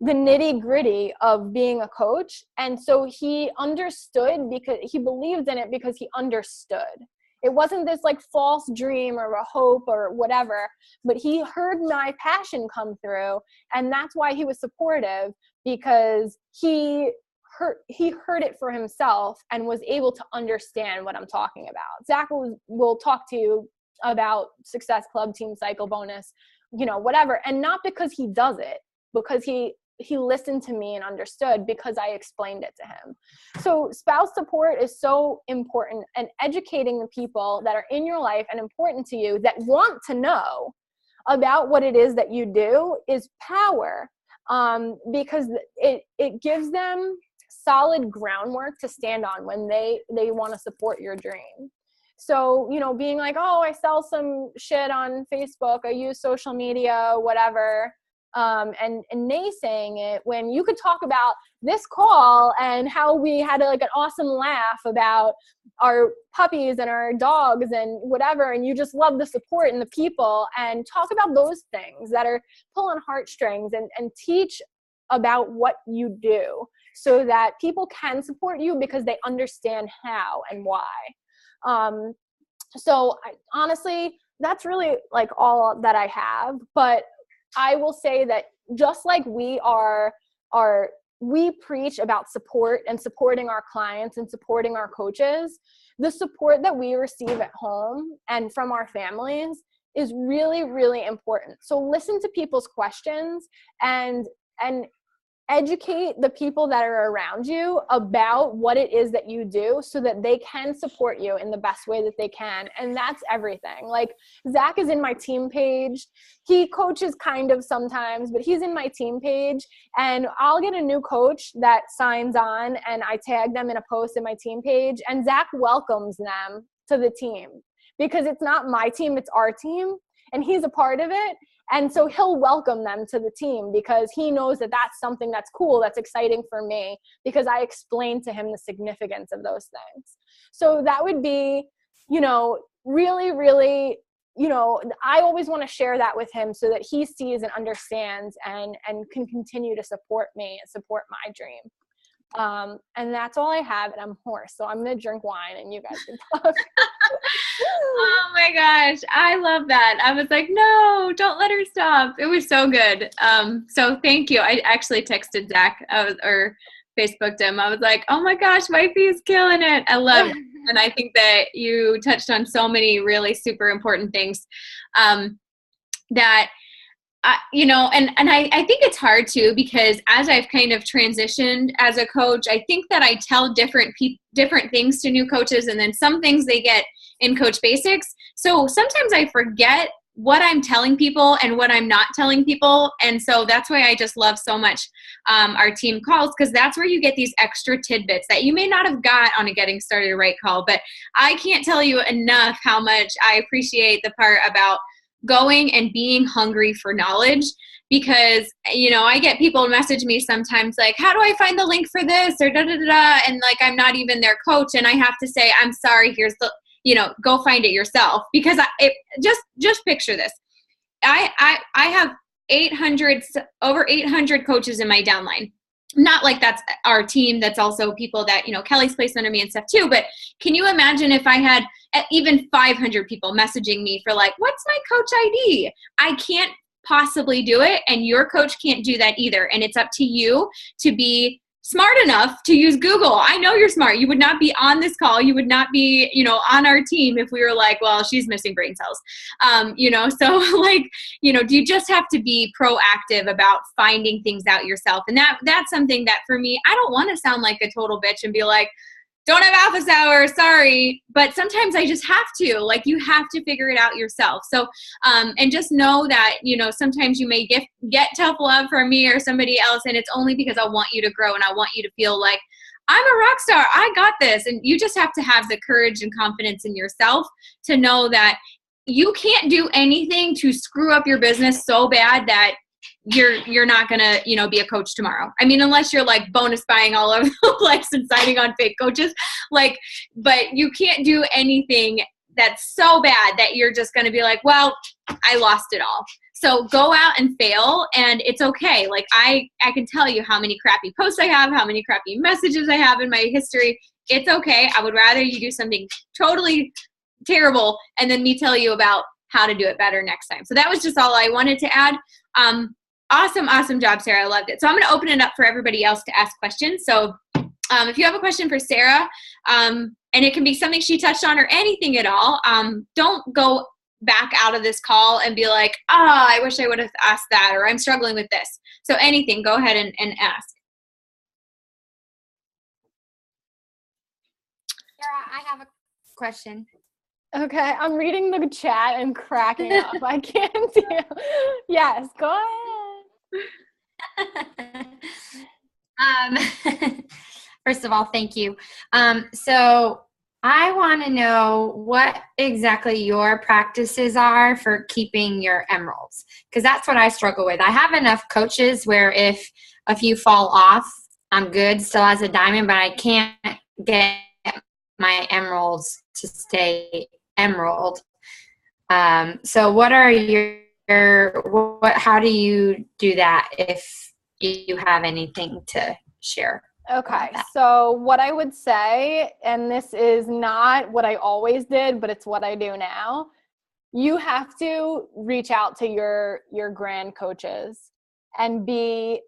the nitty gritty of being a coach. And so he understood, because he believed in it, because he understood. It wasn't this like false dream or a hope or whatever, but he heard my passion come through. And that's why he was supportive, because he heard it for himself and was able to understand what I'm talking about. Zach will talk to you about Success Club, Team Cycle Bonus, whatever. And not because he does it, because he listened to me and understood, because I explained it to him. So spouse support is so important, and educating the people that are in your life and important to you that want to know about what it is that you do is power, because it gives them solid groundwork to stand on when they want to support your dream. So, being like, oh, I sell some shit on Facebook, I use social media, whatever, and naysaying it, when you could talk about this call and how we had like an awesome laugh about our puppies and our dogs and whatever, and you just love the support and the people, and talk about those things that are pulling heartstrings, and teach about what you do so that people can support you because they understand how and why. Honestly, that's really like all that I have. But I will say that just like we preach about support and supporting our clients and supporting our coaches, the support that we receive at home and from our families is really, really important. So listen to people's questions and educate the people that are around you about what it is that you do so that they can support you in the best way that they can. And that's everything. Like, Zach is in my team page. He coaches kind of sometimes, but he's in my team page, and I'll get a new coach that signs on and I tag them in a post in my team page, and Zach welcomes them to the team, because it's not my team, it's our team, and he's a part of it. And so he'll welcome them to the team because he knows that that's something that's cool, that's exciting for me, because I explained to him the significance of those things. So that would be, really, really, I always want to share that with him so that he sees and understands and can continue to support me and support my dream. And that's all I have, and I'm hoarse, so I'm going to drink wine and you guys can talk. Oh my gosh. I love that. I was like, no, don't let her stop. It was so good. So thank you. I actually texted Zach or Facebooked him. I was like, oh my gosh, wifey is killing it. I love it. And I think that you touched on so many really super important things, that I think it's hard too, because as I've kind of transitioned as a coach, I think that I tell different things to new coaches, and then some things they get in Coach Basics. So sometimes I forget what I'm telling people and what I'm not telling people. And so that's why I just love so much our team calls, because that's where you get these extra tidbits that you may not have got on a Getting Started Right call. But I can't tell you enough how much I appreciate the part about going and being hungry for knowledge, because I get people message me sometimes like, how do I find the link for this, or da da da da, and like I'm not even their coach, and I have to say, I'm sorry, here's the go find it yourself, because just picture this. I have over 800 coaches in my downline. Not like that's our team, that's also people that Kelly's placed under me and stuff too, but can you imagine if I had even 500 people messaging me for like, what's my coach ID? I can't possibly do it, and your coach can't do that either. And it's up to you to be smart enough to use Google. I know you're smart. You would not be on this call. You would not be, on our team if we were like, well, she's missing brain cells. So like, do you just have to be proactive about finding things out yourself? And that's something that for me, I don't want to sound like a total bitch and be like, don't have office hours, sorry. But sometimes I just have to, like, you have to figure it out yourself. So, and just know that, sometimes you may get tough love from me or somebody else, and it's only because I want you to grow and I want you to feel like I'm a rock star, I got this. And you just have to have the courage and confidence in yourself to know that, you can't do anything to screw up your business so bad that you're not gonna, you know, be a coach tomorrow. I mean, unless you're like bonus buying all over the place and signing on fake coaches, like, but you can't do anything that's so bad that you're just gonna be like, well, I lost it all. So go out and fail, and it's okay. Like I can tell you how many crappy posts I have, how many crappy messages I have in my history. It's okay. I would rather you do something totally terrible and then me tell you about how to do it better next time. So that was just all I wanted to add. Awesome job, Sarah. I loved it. So I'm going to open it up for everybody else to ask questions. So if you have a question for Sarah, and it can be something she touched on or anything at all, don't go back out of this call and be like, I wish I would have asked that, or I'm struggling with this. So anything, go ahead and ask. Sarah, I have a question. Okay, I'm reading the chat and cracking up. I can't deal. Yes, go ahead. First of all, thank you. So I want to know what exactly your practices are for keeping your emeralds, because that's what I struggle with. I have enough coaches where if a few fall off, I'm good still as a diamond, but I can't get my emeralds to stay emerald. So what are how do you do that, if you have anything to share? Okay, so what I would say, and this is not what I always did, but it's what I do now, you have to reach out to your grand coaches and be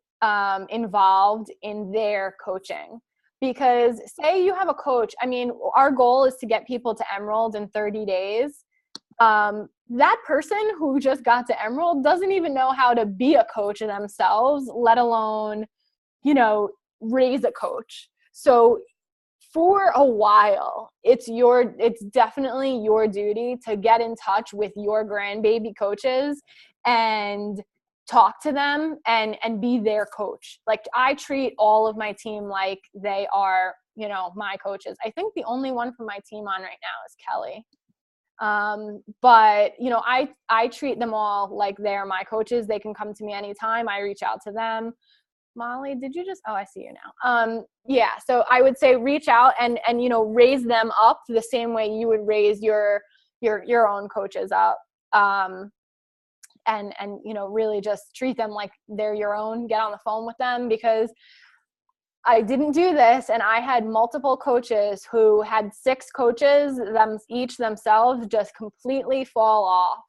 involved in their coaching. Because say you have a coach, I mean, our goal is to get people to emerald in 30 days. That person who just got to emerald doesn't even know how to be a coach themselves, let alone, you know, raise a coach. So for a while, it's definitely your duty to get in touch with your grandbaby coaches and talk to them and be their coach. Like I treat all of my team like they are, you know, my coaches. I think the only one from my team on right now is Kelly. But you know, I treat them all like they're my coaches. They can come to me anytime. I reach out to them. Molly, did you just, I see you now. Yeah. So I would say reach out and, you know, raise them up the same way you would raise your own coaches up. And, you know, really just treat them like they're your own, get on the phone with them, because I didn't do this. And I had multiple coaches who had 6 coaches, each themselves just completely fall off.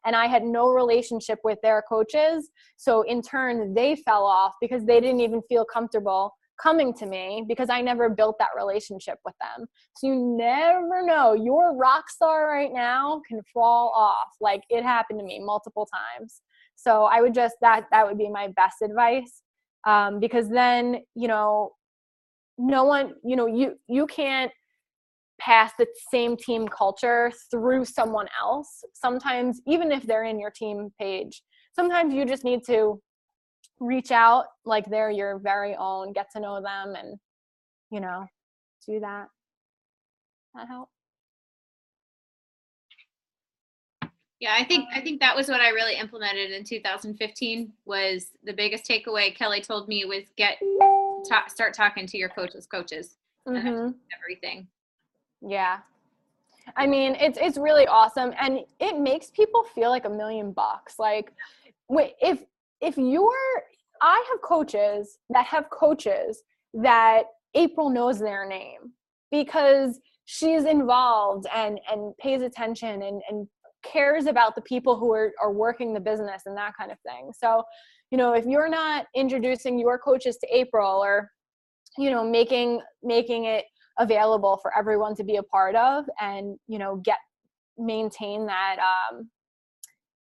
And I had no relationship with their coaches. So in turn, they fell off because they didn't even feel comfortable coming to me because I never built that relationship with them. So you never know. Your rock star right now can fall off. Like it happened to me multiple times. So I would just, that would be my best advice. Because then, you know, no one, you know, you can't pass the same team culture through someone else. Sometimes, even if they're in your team page, sometimes you just need to reach out like they're your very own, get to know them, and, you know, do that. That help? Yeah, I think that was what I really implemented in 2015. Was the biggest takeaway Kelly told me was start talking to your coaches. Mm-hmm. Everything. Yeah. I mean, it's really awesome, and it makes people feel like $1 million. Like, if I have coaches that have coaches that April knows their name because she's involved and pays attention and cares about the people who are working the business and that kind of thing. So, you know, if you're not introducing your coaches to April, or, you know, making it available for everyone to be a part of, and, you know, maintain that,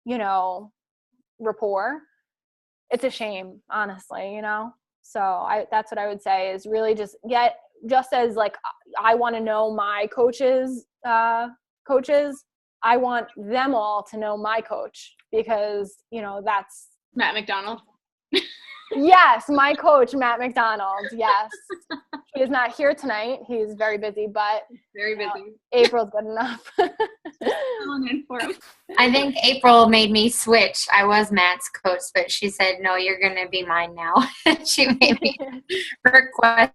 you know, rapport, it's a shame, honestly, you know? So that's what I would say, is really just as like, I want to know my coaches, I want them all to know my coach, because, you know, that's Matt McDonald. Yes, my coach, Matt McDonald. Yes. He is not here tonight. He's very busy, but very busy. April's good enough. filling in for him. I think April made me switch. I was Matt's coach, but she said, no, you're going to be mine now. She made me request.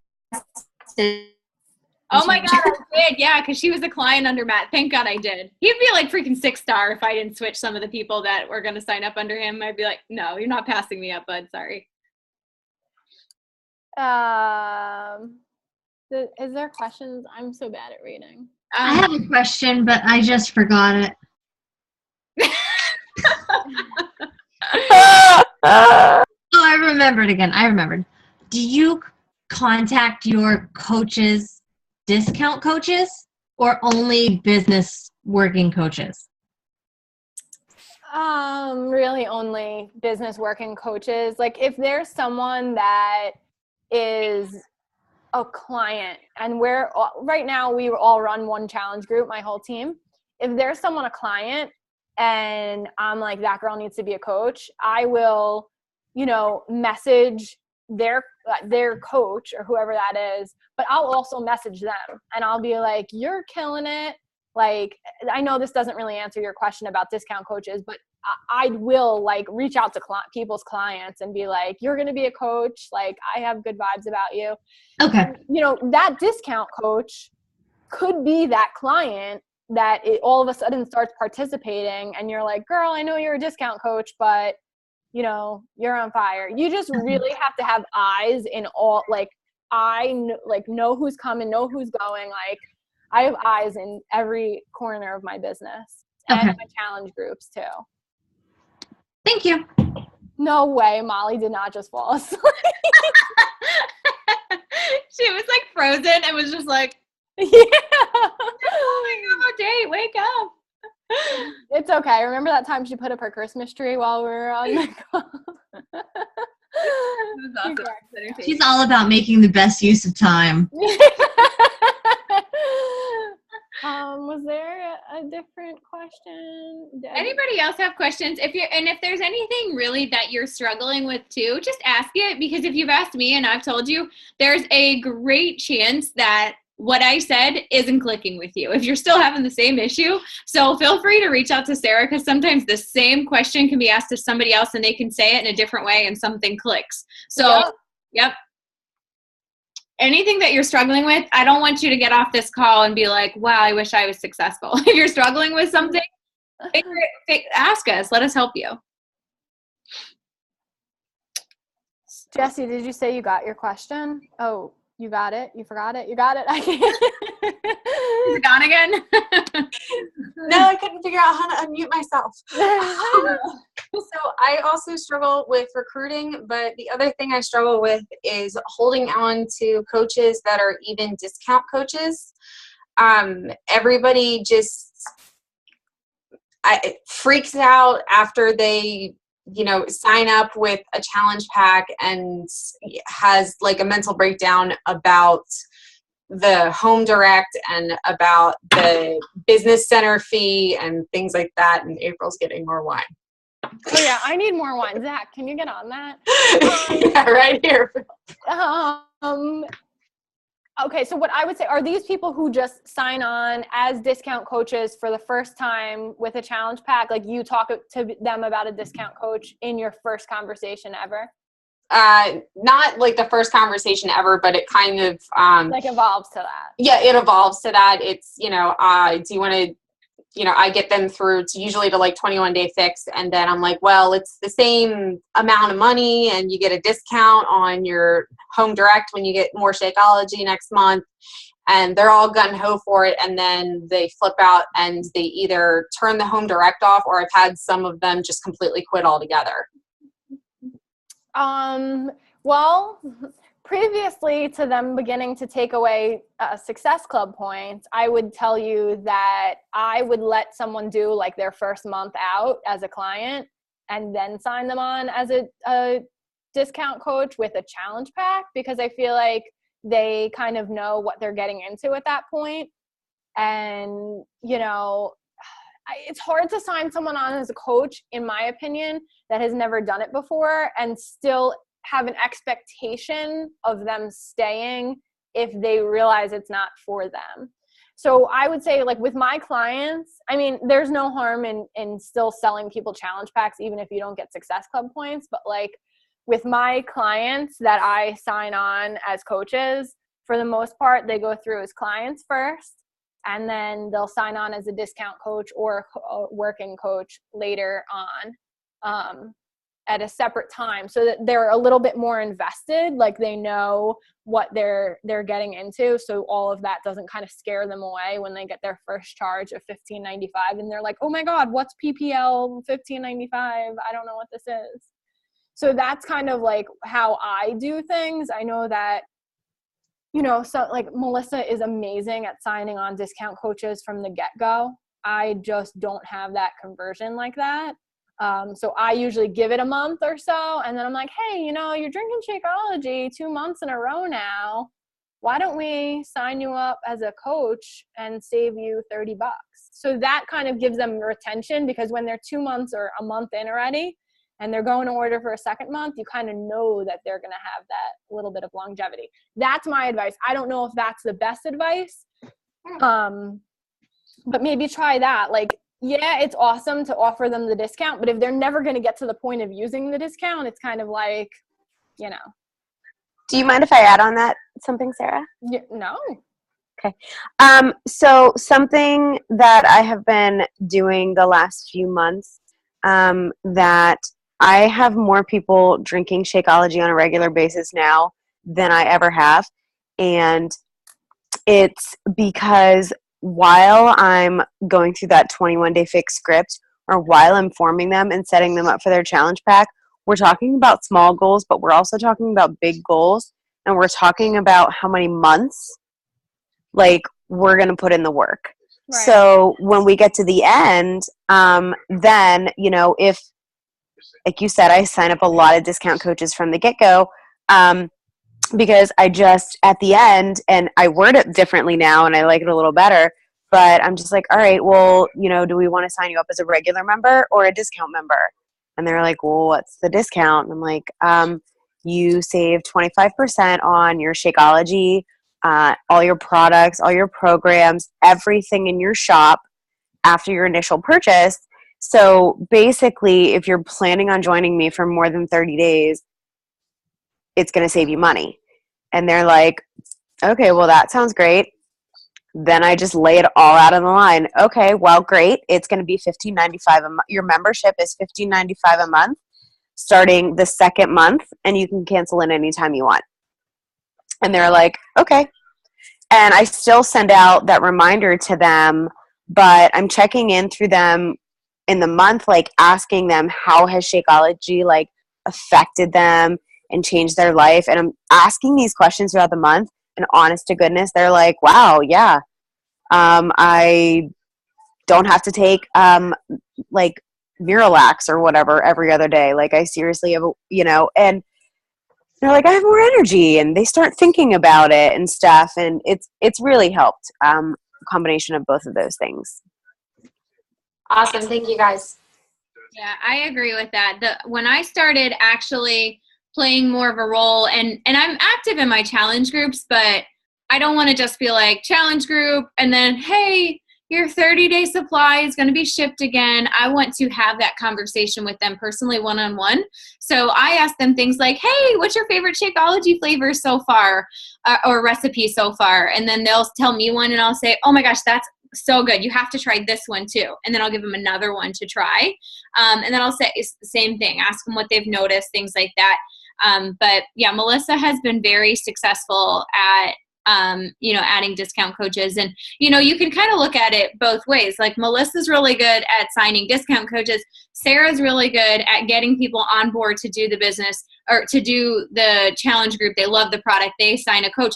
Oh my God, I did. Yeah, because she was a client under Matt. Thank God I did. He'd be like freaking 6-star if I didn't switch some of the people that were going to sign up under him. I'd be like, no, you're not passing me up, bud. Sorry. Is there questions? I'm so bad at reading. I have a question, but I just forgot it. Oh, I remembered again. I remembered. Do you contact your coaches, discount coaches, or only business working coaches? Really only business working coaches. Like if there's someone that is a client and right now we all run one challenge group, my whole team. If there's someone, a client, and I'm like, that girl needs to be a coach, I will, message their coach or whoever that is, but I'll also message them and I'll be like, you're killing it. Like, I know this doesn't really answer your question about discount coaches, but I will like reach out to people's clients and be like, you're going to be a coach. Like, I have good vibes about you. Okay. That discount coach could be that client that all of a sudden starts participating and you're like, girl, I know you're a discount coach, but you're on fire. You just really have to have eyes in all, like, know who's coming, know who's going. Like, I have eyes in every corner of my business and my challenge groups too. Thank you. No way, Molly did not just fall asleep. She was like frozen and was just like, yeah. Oh my God, Dave, wake up. It's okay. Remember that time she put up her Christmas tree while we were on the call? It was awesome. She's all about making the best use of time. Was there a different question? Anybody else have questions? If there's anything really that you're struggling with too, just ask it, because if you've asked me and I've told you, there's a great chance that what I said isn't clicking with you if you're still having the same issue. So feel free to reach out to Sarah, because sometimes the same question can be asked to somebody else and they can say it in a different way and something clicks. So, yep. Anything that you're struggling with, I don't want you to get off this call and be like, wow, I wish I was successful. If you're struggling with something, ask us. Let us help you. Jessie, did you say you got your question? Oh, you got it? You forgot it? You got it? I can't. Is it gone again? No, I couldn't figure out how to unmute myself. So I also struggle with recruiting, but the other thing I struggle with is holding on to coaches that are even discount coaches. Everybody just freaks out after they sign up with a challenge pack and has like a mental breakdown about the home direct and about the business center fee and things like that. And April's getting more wine. Oh yeah, I need more wine. Zach, can you get on that? Yeah, right here. Okay, so what I would say, are these people who just sign on as discount coaches for the first time with a challenge pack? Like, you talk to them about a discount coach in your first conversation ever? Not like the first conversation ever, but it kind of like evolves to that. Yeah, it evolves to that. It's, do you want to, I get them through to usually to like 21-day fix. And then I'm like, well, it's the same amount of money and you get a discount on your home direct when you get more Shakeology next month. And they're all gung ho for it. And then they flip out and they either turn the home direct off, or I've had some of them just completely quit altogether. Well, previously to them beginning to take away Success Club points, I would tell you that I would let someone do like their first month out as a client and then sign them on as a discount coach with a challenge pack, because I feel like they kind of know what they're getting into at that point. And, it's hard to sign someone on as a coach, in my opinion, that has never done it before and still have an expectation of them staying if they realize it's not for them. So I would say, like, with my clients, I mean, there's no harm in still selling people challenge packs, even if you don't get Success Club points. But like with my clients that I sign on as coaches, for the most part, they go through as clients first, and then they'll sign on as a discount coach or a working coach later on. At a separate time, so that they're a little bit more invested, like they know what they're getting into, so all of that doesn't kind of scare them away when they get their first charge of $15.95 and they're like, oh my god, what's PPL $15.95? I don't know what this is. So that's kind of like how I do things. I know that, you know, so like Melissa is amazing at signing on discount coaches from the get-go. I just don't have that conversion like that. So I usually give it a month or so, and then I'm like, hey, you know, you're drinking Shakeology 2 months in a row now. Why don't we sign you up as a coach and save you $30? So that kind of gives them retention, because when they're 2 months or a month in already and they're going to order for a second month, you kind of know that they're going to have that little bit of longevity. That's my advice. I don't know if that's the best advice, but maybe try that. Like, yeah, it's awesome to offer them the discount, but if they're never going to get to the point of using the discount, it's kind of like, you know. Do you mind if I add on that something, Sarah? Yeah, no. Okay. So something that I have been doing the last few months, that I have more people drinking Shakeology on a regular basis now than I ever have. And it's because while I'm going through that 21-day fix script, or while I'm forming them and setting them up for their challenge pack, we're talking about small goals, but we're also talking about big goals. And we're talking about how many months, like, we're going to put in the work. Right. So when we get to the end, then, you know, if, like you said, I sign up a lot of discount coaches from the get-go, because I just, at the end, and I word it differently now and I like it a little better, but I'm just like, all right, well, you know, do we want to sign you up as a regular member or a discount member? And they're like, well, what's the discount? And I'm like, you save 25% on your Shakeology, all your products, all your programs, everything in your shop after your initial purchase. So basically, if you're planning on joining me for more than 30 days, it's going to save you money. And they're like, okay, well, that sounds great. Then I just lay it all out on the line. Okay, well, great. It's going to be $15.95 a month. Your membership is $15.95 a month starting the second month, and you can cancel it anytime you want. And they're like, okay. And I still send out that reminder to them, but I'm checking in through them in the month, like asking them how has Shakeology like affected them and changed their life. And I'm asking these questions throughout the month, and honest to goodness, they're like, wow, yeah, I don't have to take like Miralax or whatever every other day. Like, I seriously have, you know, and they're like, I have more energy, and they start thinking about it and stuff. And it's really helped, combination of both of those things. Awesome. Thank you, guys. Yeah, I agree with that. When I started actually playing more of a role, and I'm active in my challenge groups, but I don't want to just be like challenge group and then, hey, your 30-day supply is going to be shipped again. I want to have that conversation with them personally, one-on-one. So I ask them things like, hey, what's your favorite Shakeology flavor so far, or recipe so far? And then they'll tell me one, and I'll say, oh my gosh, that's so good. You have to try this one too. And then I'll give them another one to try. And then I'll say it's the same thing, ask them what they've noticed, things like that. But yeah, Melissa has been very successful at, you know, adding discount coaches. And, you know, you can kind of look at it both ways. Like, Melissa's really good at signing discount coaches. Sarah's really good at getting people on board to do the business or to do the challenge group. They love the product. They sign a coach.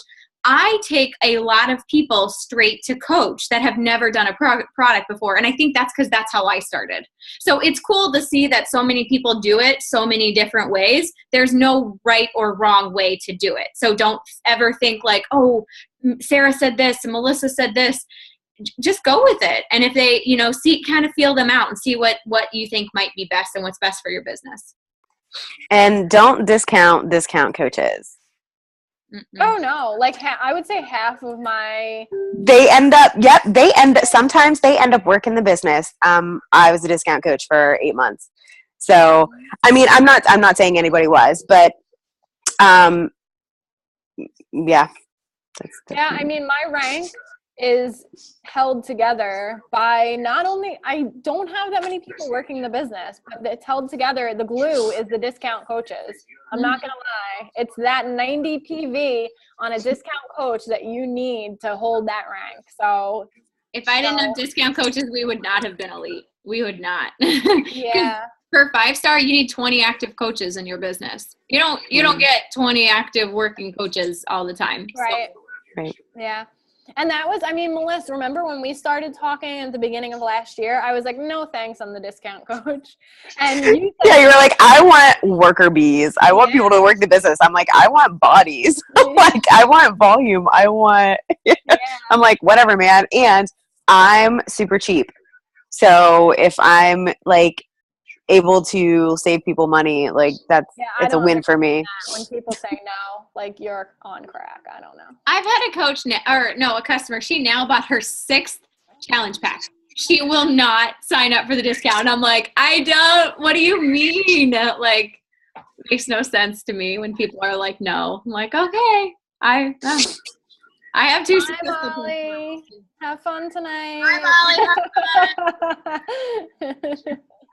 I take a lot of people straight to coach that have never done a product before. And I think that's because that's how I started. So it's cool to see that so many people do it so many different ways. There's no right or wrong way to do it. So don't ever think like, oh, Sarah said this and Melissa said this. Just go with it. And if they, you know, kind of feel them out and see what you think might be best and what's best for your business. And don't discount coaches. Oh no, like I would say half of my. They end up, sometimes they end up working the business. I was a discount coach for 8 months. So, I mean, I'm not saying anybody was, but, yeah. Yeah, I mean, my rank is held together by not only, I don't have that many people working the business, but it's held together. The glue is the discount coaches. I'm not going to lie. It's that 90 PV on a discount coach that you need to hold that rank. So if I didn't have discount coaches, we would not have been elite. We would not. Yeah. For 5-star, you need 20 active coaches in your business. You don't get 20 active working coaches all the time. Right. So. Right. Yeah. And that was, I mean, Melissa, remember when we started talking at the beginning of last year? I was like, no thanks, I'm the discount coach. And you said, yeah, you were like, I want worker bees. I want people to work the business. I'm like, I want bodies. Like, I want volume. I'm like, whatever, man. And I'm super cheap. So if I'm like able to save people money, like it's a win for me. When people say no, like you're on crack. I don't know. I've had a coach a customer. She now bought her 6th challenge pack. She will not sign up for the discount. And I'm like, what do you mean? Like, makes no sense to me when people are like, no. I'm like, okay, I have 2 Bye, Molly. Have fun tonight. Bye,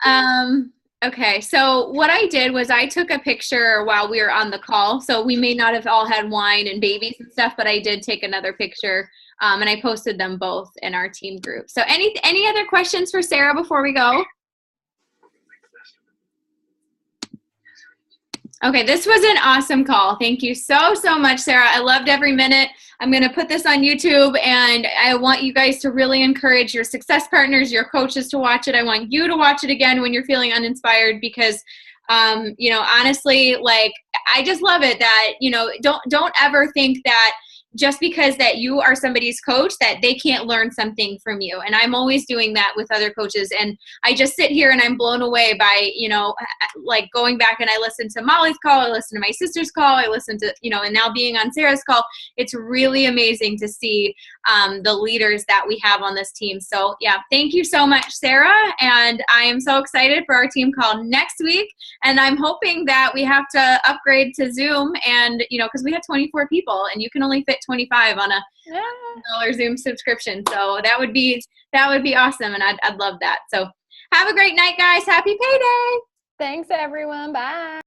Molly. Okay, so what I did was I took a picture while we were on the call. So we may not have all had wine and babies and stuff, but I did take another picture, and I posted them both in our team group. So any other questions for Sarah before we go? Okay, this was an awesome call. Thank you so much, Sarah. I loved every minute. I'm going to put this on YouTube, and I want you guys to really encourage your success partners, your coaches to watch it. I want you to watch it again when you're feeling uninspired because, honestly, like, I just love it that, don't ever think that just because that you are somebody's coach that they can't learn something from you. And I'm always doing that with other coaches. And I just sit here and I'm blown away by, like going back and I listen to Molly's call, I listen to my sister's call, I listen to, and now being on Sarah's call, it's really amazing to see the leaders that we have on this team. So yeah, thank you so much, Sarah. And I am so excited for our team call next week. And I'm hoping that we have to upgrade to Zoom and, because we have 24 people and you can only fit 25 on a $1 Zoom subscription. So that would be awesome. And I'd love that. So have a great night, guys. Happy payday. Thanks, everyone. Bye.